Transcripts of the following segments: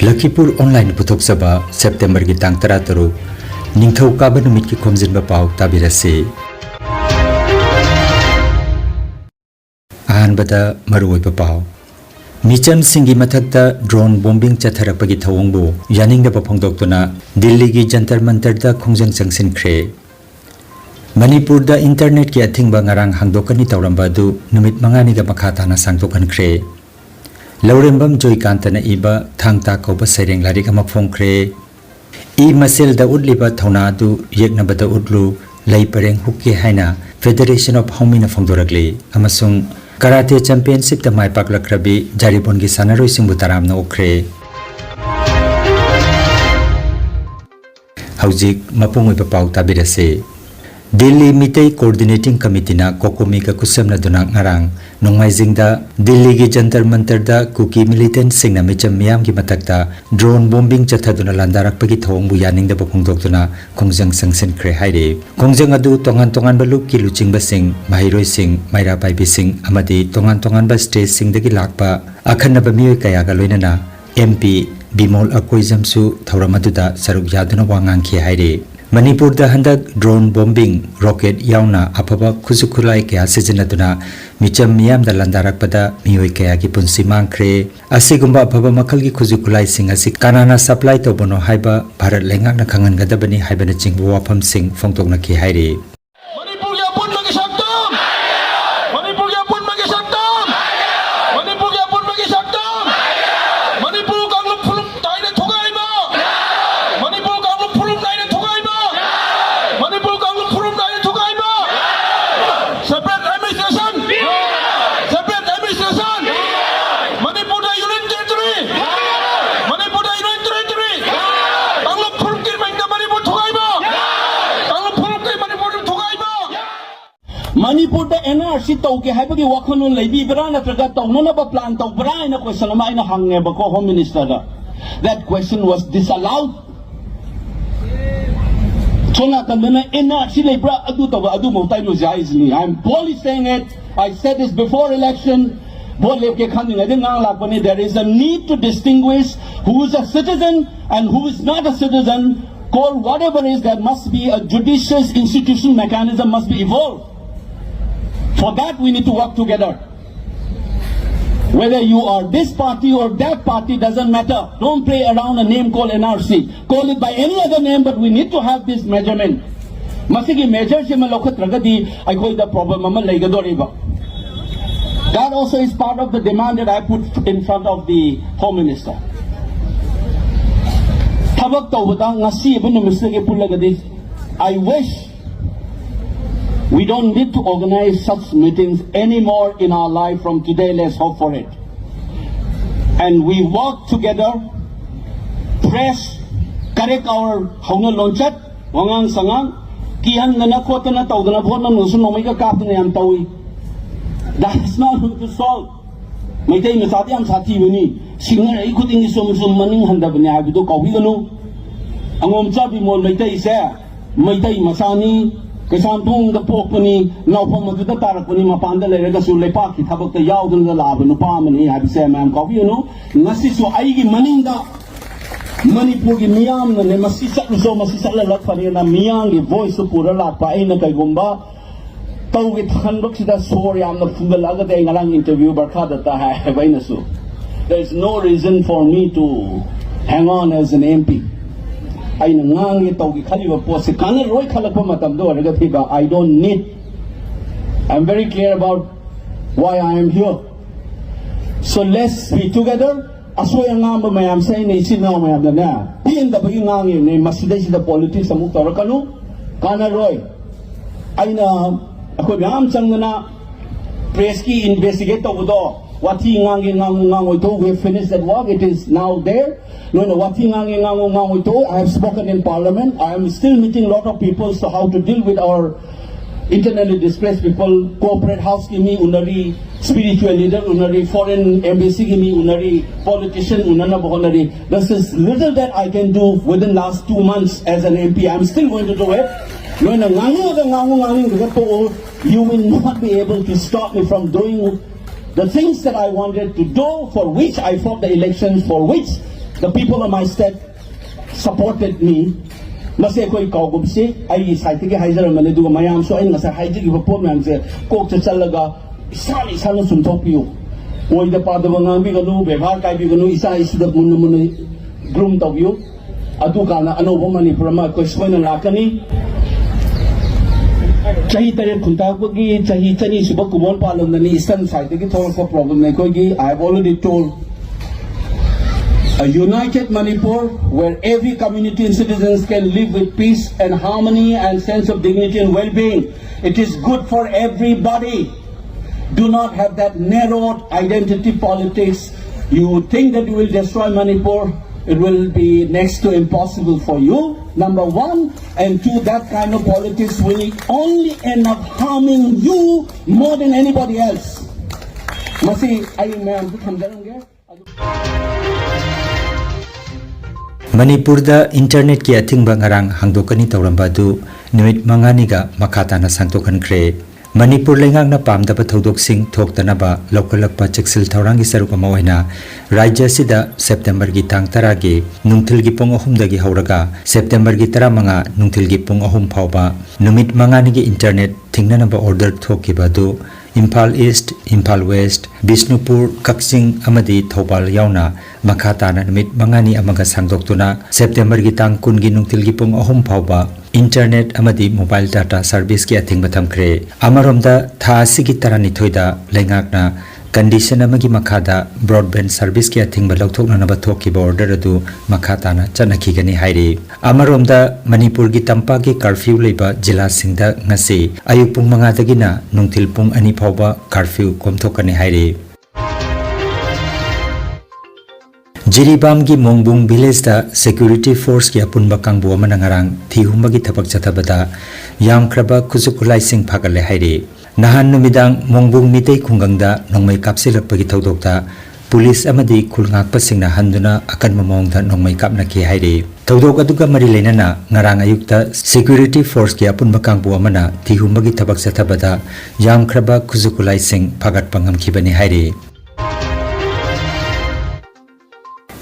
Lakhipuronline putoksaba September ki tang 13 ningthau kaba numit ki Khomjinba Pao tabirasi ahanbada maruoiba pao micham singi mathakta drone bombing chatharakpagi thawongbu yaningda phongdoktuna Delhi gi jantar mantar da khongjang changsin khre Manipur da internet ki athingba ngarang hangdokani tawramba du numit mangani ga makha thana sangtokan khre Laurembam Joykantana iba thangta koba sereng larik ama phongkhre I masel da udliba thonadu yeknabada udlu lay pareng hukki haina Federation of Homina phongdorakli amasung Karate Championship da mai paklakrabi jaribon gi sanaroi singbu taramna okre Haujik mapungoi pa pau tabirase Delhi Mitei Coordinating Committee na Kokomi ka kusamna duna ngarang nongmaijingda Delhi gi jantar mantar da kuki militant singna micham miyam gi matakta drone bombing chathaduna landarak pagi thongbu yaningda phongdoktuna khongjang sangsin khre haire khongjang adu tongan balu ki luchingba sing mairoi sing maira paibi sing amadi tongan ba state sing dagi lakpa akhanaba miyoi kaya ga loinana MP Bimol Akoijamsu thawramaduda saruk yaduna wangang khi haire Manipur da handak drone bombing rocket yauna apaba khusukhulai kya sijinaduna micham miyam da landarak pada miyoi kaya gi punsi mangkhre asigumba apaba makal gi khusukhulai sing asi kanana supply to bono haiba bharat lengak na khangan gadabani haibana chingbu wafam sing phongtokna ki haire Manipur ya pun magi saktam Manipur ya pun magi saktam Manipur ya pun magi saktam Manipur kanglu phulum taine thogai ma Manipur kanglu phulum taine thogai ma Manipur kanglu phulum taine thogai ma separate administration Manipur da union territory Manipur da union territory kanglu phulum ki mainga Manipur thogai ma kanglu phulum ki Manipur thogai ma Manipur da NRC tauke haibagi wakhanun leibi bra natraga taunana ba plan tau bra ina question ama ina hangne ba ko home minister da that question was disallowed chona kanana NRC lebra adu tawa adu mautai no jaizli I'm boldly saying it I said this before election there is a need to distinguish who is a citizen and who is not a citizen call whatever is there must be a judicious institutional mechanism must be evolved. For that, we need to work together. Whether you are this party or that party doesn't matter. Don't play around a name called NRC. Call it by any other name, but we need to have this measurement. Masigi measure se malokhat ragadi I call the problem ama leigadoriba. That also is part of the demand that I put in front of the Home Minister. Thabak tawbata ngasi ibn Mr. Pulagadi. I wish we don't need to organize such meetings anymore in our life from today. Let's hope for it. And we work together, press, correct our hauna launchat, wangang sangang, kihan nana kota na tau dana bhona nusun nomika kapne am tawi. That's not going to solve. Maitai masati am sati bani, singar ay kuting isum maning handa bani habido kawi gano. Angom chabi mol maitai se, maitai masani. Kasampung the Pokuni, now from the Tarakuni, Mapanda, Regasu Lepaki, Tabak the Yaudun, the Lab, and the Palmani, I say, ma'am, coffee, you know, Nasiso Aigi Maninda Manipuri Miam, and the Masisa, so Masisa Lakfarina, Miang, the voice of Purala, Paina Kagumba, Tawit Hanbuk, the story, I'm the Fungalaga, the Engalang interview, Barkada, Havenasu. There's no reason for me to hang on as an MP. I don't need. I'm very clear about why I am here. So let's be together. I'm saying it's now I am the in the beginning the politics of Mutarakanu, Kana Roy. I know Sangana Preski investigate over door. We finished that work. It is now there. I have spoken in Parliament. I am still meeting a lot of people so how to deal with our internally displaced people. Corporate house kimi unari, spiritual leader unari, foreign embassy kimi unari, politician unana bohonari. This is little that I can do within last 2 months as an MP. I am still going to do it. You will not be able to stop me from doing the things that I wanted to do, for which I fought the elections, for which The people of my state supported me. Masih koi kau gumsi, ai side ke haijar mana dua mayam so ai masih haijar ke pop yang se kok cecalaga isa suntok piu. Oi da pada bangang bi kanu bebar kai bi kanu isa sudah mun groom tau piu. Adu kana ano ba Manipur ma koi soina lakani. Chahi tare kunta ko gi chahi chani subak kumon palom nani eastern side ke thor ko problem ne koi gi I have already told. A united Manipur where every community and citizens can live with peace and harmony and sense of dignity and well-being. It is good for everybody. Do not have that narrowed identity politics. You think that you will destroy Manipur, it will be next to impossible for you, number one. And two, that kind of politics will only end up harming you more than anybody else. Masi, I am Khomjinba. Manipurda internet ki athingba ngarang hangdokani tawramba du numit mangani ga makhatana sangtokan kre Manipur lengak na pamdaba thodok sing thoktanaba lokalakpa cheksil thaurangi saruk ama oina rajya sida September gi tang tara gi nungthil gi pong ahum dagi hauraga September gi tara manga nungthil gi pong ahum phawba numit mangani gi internet thingnanaba order thokiba du Imphal East, Imphal West, Bishnupur, Kaksing amadi Thobal yauna makhatana numit mangani amaga sangdoktuna September gi tang kun gi nungthil gi pong ahum phawba internet amadi mobile data service ki athing batham kre amaromda tha sigi tarani thoida lengakna condition amagi makhada broadband service ki athing ba lokthokna na ba thoki border adu makhatana chanakhi gani hairi amaromda Manipur gi tampa gi curfew leiba jila singda ngasi ayupung manga dagina nungthil pung ani phawba curfew komthokani hairi Jiribam gi Mongbung village da security force ki apunba kangbu amana ngarang thihumba gi thapak chathabada yamkraba kuzukulai sing phagale hairi nahan numidang Mongbung mitei khungangda nongmai kapsilakpa gi thodokta police amadi khulngakpa singna handuna akan mamongda nongmai kapna ki hairi thodok aduga mari leinana ngarang ayukta security force ki apunba kangbu amana thihumba gi thapak chathabada yamkraba kuzukulai sing phagat pangam khibani hairi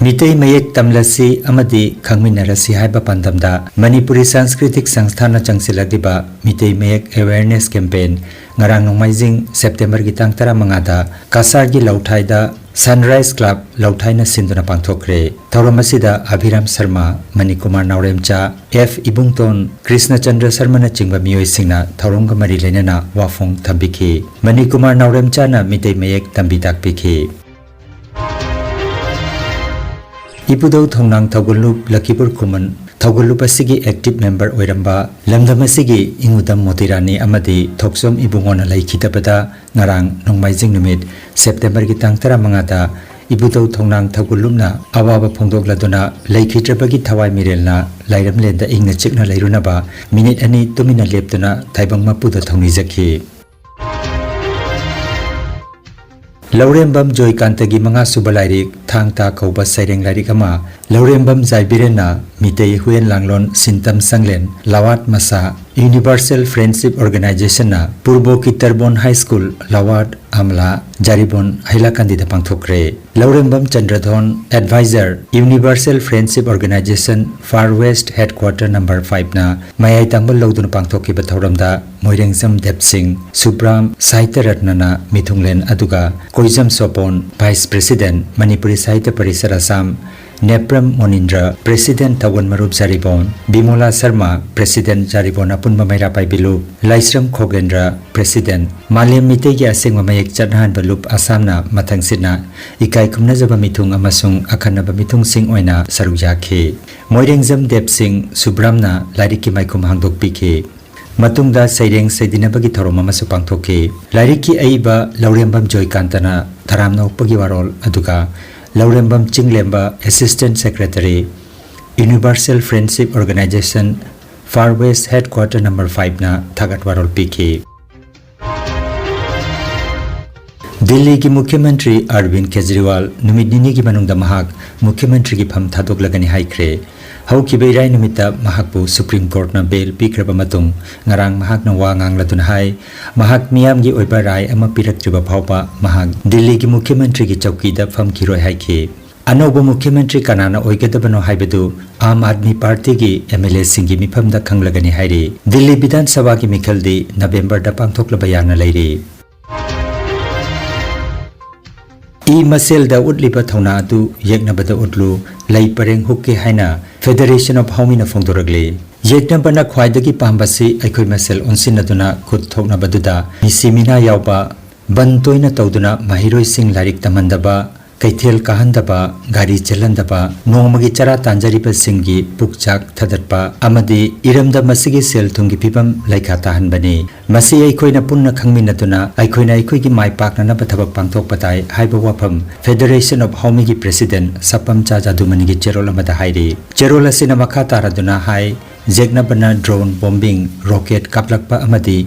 Mitei mayek tamlasi amadi khangminarasi haiba pandamda Manipuri Sanskritik Sanstana changsilagdiba Mitei mayek awareness campaign ngarang nongmaijing September gitang tara mangada Kasar gi Lauthaida Sunrise Club Lauthaina sinduna pangthokre Thauramasida Abhiram Sharma Manikumar Nauremcha F Ibungton Krishna Chandra Sharma na chingba miyoi singna thauronga mari leinana wafong thambiki Manikumar Nauremcha na Mitei mayek tambi takpiki Ipudau thongnang Thogullup Lakhipur Kuman Thogullup asigi active member oiramba lamdam asigi ingudam motirani amadi thoksom ibungona laikhitabada ngarang nongmaijing numit September gi tang tara mangada Ipudau thongnang Thogullup na awaba phongdokladuna laikhitrabagi thawai mirelna lairamlenda ingna chikna lairunaba minute ani tumina leptuna thaibangma puda thongni jakhi Laurembam Joykantagi manga subalairik thangta kauba saireng lairik ama Laurembam Jaibirena Mitei Huyen Langlon Sintam Sanglen Lawat Masa Universal Friendship Organization na Purbo Kitarbon High School Lawat Amla Jaribon Hailakandi da pangthokre Laurembam Chandradhon Advisor Universal Friendship Organization Far West Headquarter number 5 na Mayai Tangbal Lodun pangthoki bathoramda Moirengzam Depsing Subram Sahitya Ratnana Mithunglen aduga Koizam Sopon Vice President Manipuri Sahitya Parishad Assam Nepram Monindra President Tawan Marup Jaribon Bimola Sharma President Jaribon Apunba Maira Paibilu Laisram Khogendra President Maliam Mitegi Asengwa Mayek Chathan Balup Assamna Mathangsina Ikai Kumnajaba Mithung Amasung Akhanaba Mithung Sing Oina Sarujaki Moirengzam Dep Singh Subramna Lariki Maikum Hangdok Piki Matungda Saireng Saidinabagi Thoroma Masu Pangthoki Lariki Aiba Laurembam Joykantana Tharamna Upagi Warol Aduga Laurembam Chinglemba Assistant Secretary Universal Friendship Organization Far West Headquarter number 5 na Thagat Warol Piki Delhi ki Mukhyamantri Arvind Kejriwal numit nini ki manungda mahak Mukhyamantri ki pham thadok lagani haikre Haukibe irai numita mahakpu Supreme Court na bail pikraba matung ngarang mahak na wa ngangladun hai mahak miyam gi oiba rai ama piraktriba phawpa mahak Delhi ki Mukhyamantri ki chauki da pham kiroi haiki अनौब मुख्यमंत्री कनाना ओइगदबनो हाइबदु आम आदमी party की MLA सिंगी मिफमदा खंगलगनी हाइरी Delhi विधानसभा की मिखलदी नवंबर दा पांथोकलबा याना Larry ई मसेल दा उडलिबा थौना अदु येकनबदा उडलु लै परेंग हुक्के हाइना federation of हाउमिना फोंदोरगले येकनबना ख्वाइदगी पांबसी अखोय मसेल ओनसिनदुना खुद थौनबदुदा मिसिमिना यावबा बंतोइना तौदुना महिरोय सिंग लारिक तमंदबा कैथेल काहंदबा गाड़ी चलंदबा नोंमगी चरा तांजरिबा सिंगी पुकचाक थदरपा अमदी इरमदा मसिगी सेल थुंगी फिबम लाइखा ताहनबनी मसी अखोइना पुन्ना खंगमिनदुना अखोइना अखोइगी माइपाकननबा थबक पांथोकपताय हाइबा वाफम फेडरेशन ऑफ हाउमिगी प्रेसिडेंट सपम चाजादुमनिगी चेरोल अमदा हाइरी चेरोल असिना मखा तारादुना हाइ जेगनबना ड्रोन बॉम्बिंग रॉकेट कापलकपा अमदी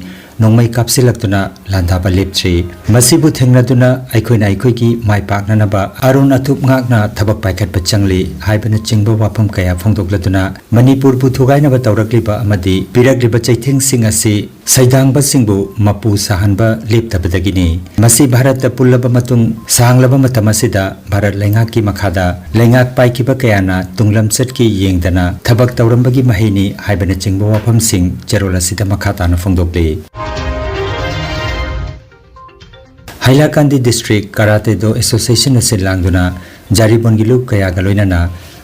नोंमै कापसिलक्तुना लांधाबा लेपथ्री मसिबु थेंगनदुना अखोइना अखोइगी माइपाकननबा अरुण अथुप ngakna थबक पाइखतपा चंगली हाइबना चिंगबा वाफम कया फोंदोकलदुना मणिपुर बु थुगाइनबा तौरक्लिबा अमदी पिरक्लिबा चैथिंग सिंग असि सैदांगबा सिंगबु मपु साहनबा लेपतबदगिनी मसि भारत पुल्लबा मतुंग सांगलबा मतम असिदा भारत लैंगाक की मखादा लैंगाक पाइखिबा कयाना तुंगलमसट की येंगदना थबक तौरंबगी महिनी हाइबना चिंगबा वाफम सिंग चेरोल असिदा मखाताना फोंदोकले हाइलाकांदी डिस्ट्रिक्ट कराते दो एसोसिएशन से लांगदुना जारीबोन गिलु कया गलोइनाना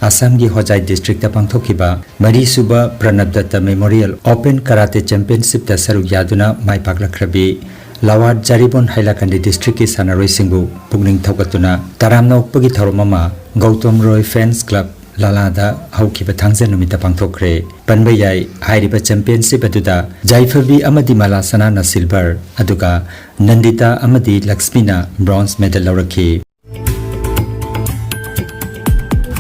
आसाम की होजाई डिस्ट्रिक्ट पांथोखिबा मरी सुबा Pranab Dutta memorial open karate championship दा सरुक यादुना माइपाकलख्रबी लावाद जारीबोन हाइलाकांदी डिस्ट्रिक्ट की सानारोय सिंगबु पुगनिंग थौगतुना तरामना उक्पगी थौरममा गौतम रॉय फैंस क्लब लालादा हौखिबा थांजे नुमिता पांथोखरे पनबयाई हाइरिबा चैंपियनशिप अदुदा जाइफबी अमदी माला सनाना सिल्वर अदुगा नंदिता अमदी लक्ष्मीना ब्रॉन्ज मेडल लौरखी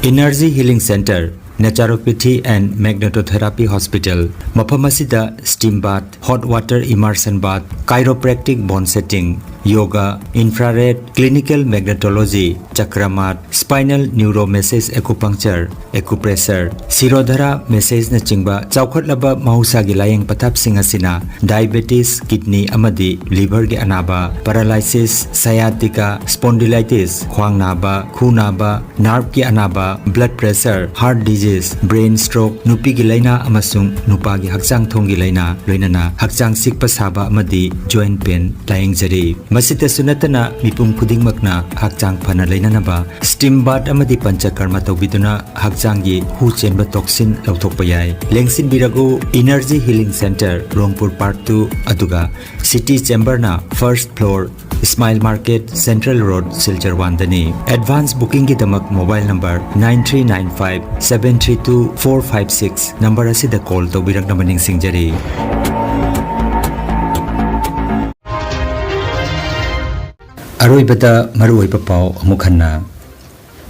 energy healing centre naturopathy and magnetotherapy hospital मफम असिदा steam bath hot water immersion bath chiropractic bone setting yoga infrared clinical magnetology चक्रमाट spinal neuro massage acupuncture acupressure shirodhara massage न चिंबा चौखटलबा महौसा की लायंग पथाप सिंह असिना डायबिटीज किडनी अमदी लिवर के अनाबा paralysis सयाटिका spondylitis ख्वांग नाबा खू नाबा नर्व की अनाबा blood pressure heart disease brain stroke नुपी की लैना अमसुंग नुपा की हक्चांग थोंगी लैना लोइनना हक्चांग सिकपा साबा अमदी जॉइंट पेन लायंगजरी मसित सुनतना मिपुम खुदिंगमकना हक्चांग फना लैननबा स्टीम बाथ अमदी पंचकर्मा तौबिदुना हक्चांगी हु चेनबा टॉक्सिन लौथोकपा याय लेंगसिन बिरगु energy healing centre Rongpur part 2 अदुगा सिटी चेंबरना first floor smile market central road Silchar 1 दनी एडवांस बुकिंग की दमक मोबाइल नंबर 9395 732 456 नंबर असिदा कॉल तौबिरकनबा निंगसिंगजरी अरोइबदा मरुओइबा पाव अमुखन्ना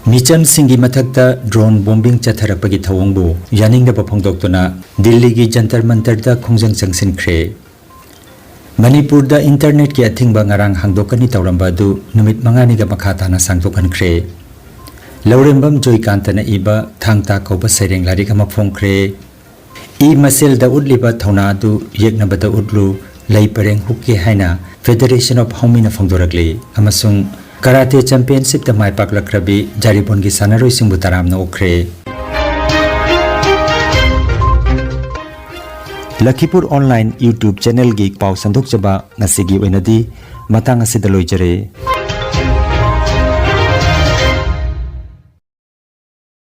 मिचम सिंगी मथक्ता ड्रोन बॉम्बिंग चथरपगी थवंगबु यानिंगदबा फोंदोक्तुना दिल्ली की जंतर मंतरदा खोंजंग चंगसिनख्रे मणिपुर दा इंटरनेट की अथिंगबा ngarang हांगदोकनी तौरंबादु नुमित मंगानिगा मखाताना सांगदोकनख्रे लौरेंबम जोयकांतना इबा थांगता कौबा सैरेंग लारिक अमा फोंख्रे ई मसेल दा उडलिबा थौनादु येकनबदा उडलु लै परेंग हुक्के हाइना फेडरेशन ऑफ हाउमिना फोंदोरगले अमसुंग कराटे चैंपियनशिप दा माइपाकलख्रबी जारीबोन की सानारोय सिंगबु तरामना ओख्रे लखीपुर ऑनलाइन यूट्यूब चैनल की पाव संदोकजबा नसिगी ओइनदी मतंग असिदा लोइजरे।